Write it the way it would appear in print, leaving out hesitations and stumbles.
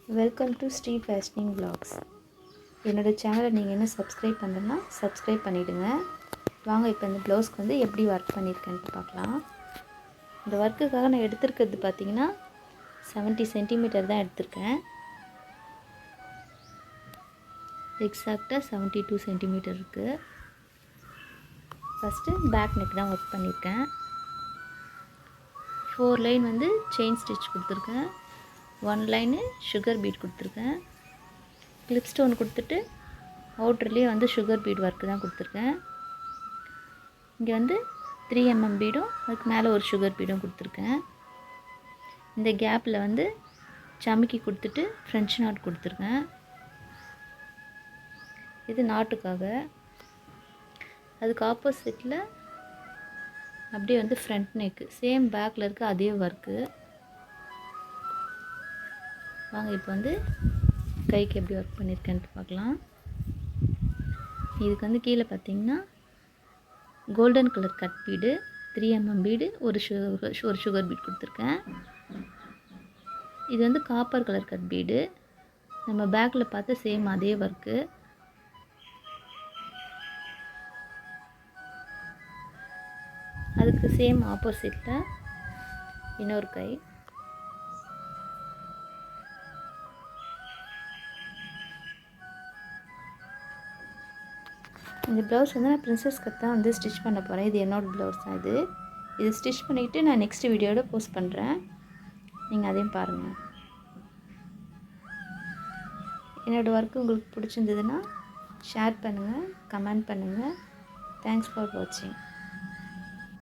Welcome to Sri fashioning vlogs. என்னோடய சேனலை நீங்கள் என்ன சப்ஸ்கிரைப் பண்ணலன்னா சப்ஸ்கிரைப் பண்ணிவிடுங்க. வாங்க இப்போ இந்த ப்ளவுஸ்க்கு வந்து எப்படி ஒர்க் பண்ணியிருக்கேன்ட்டு பார்க்கலாம். இந்த ஒர்க்குக்காக நான் எடுத்திருக்கிறது பார்த்திங்கன்னா 70 சென்டிமீட்டர் தான் எடுத்திருக்கேன். எக்ஸாக்டாக 72 சென்டிமீட்டர் இருக்குது. ஃபஸ்ட்டு பேக் நெக் தான் ஒர்க் பண்ணியிருக்கேன். 4 லைன் வந்து செயின் ஸ்டிச் கொடுத்துருக்கேன். 1 லைனு சுகர் பீட் கொடுத்துருக்கேன். கிளிப் ஸ்டோன் கொடுத்துட்டு அவுட்டர்லேயே வந்து சுகர் பீட் ஒர்க்கு தான் கொடுத்துருக்கேன். இங்கே வந்து 3 mm பீடும் அதுக்கு மேலே ஒரு சுகர் பீடும் கொடுத்துருக்கேன். இந்த கேப்பில் வந்து சமிக்கி கொடுத்துட்டு ஃப்ரெஞ்ச் நாட் கொடுத்துருக்கேன். இது நாட்டுக்காக. அதுக்கு ஆப்போசிட்டில் அப்படியே வந்து ஃப்ரண்ட் நெக்கு சேம் பேக்கில் இருக்க அதே ஒர்க்கு. வாங்க இப்போ வந்து கைக்கு எப்படி ஒர்க் பண்ணியிருக்கேன்ட்டு பார்க்கலாம். இதுக்கு வந்து கீழே பார்த்தீங்கன்னா golden colour cut bead, 3 mm bead, ஒரு சுகர் பீட் கொடுத்துருக்கேன். இது வந்து காப்பர் கலர் கட் பீடு. நம்ம பேக்கில் பார்த்த சேம் அதே ஒர்க்கு. அதுக்கு சேம் ஆப்போசிட்டில் இன்னொரு கை. இந்த ப்ளவுஸ் வந்து நான் பிரின்சஸ் கட் தான் வந்து ஸ்டிச் பண்ண போகிறேன். இது என்னோடய ப்ளவுஸ் தான். இது ஸ்டிச் பண்ணிவிட்டு நான் நெக்ஸ்ட் வீடியோவில் போஸ்ட் பண்ணுறேன். நீங்கள் அதையும் பாருங்கள். என்னோடய ஒர்க்கு உங்களுக்கு பிடிச்சிருந்ததுன்னா ஷேர் பண்ணுங்கள், கமெண்ட் பண்ணுங்கள். தேங்க்ஸ் ஃபார் வாட்சிங்.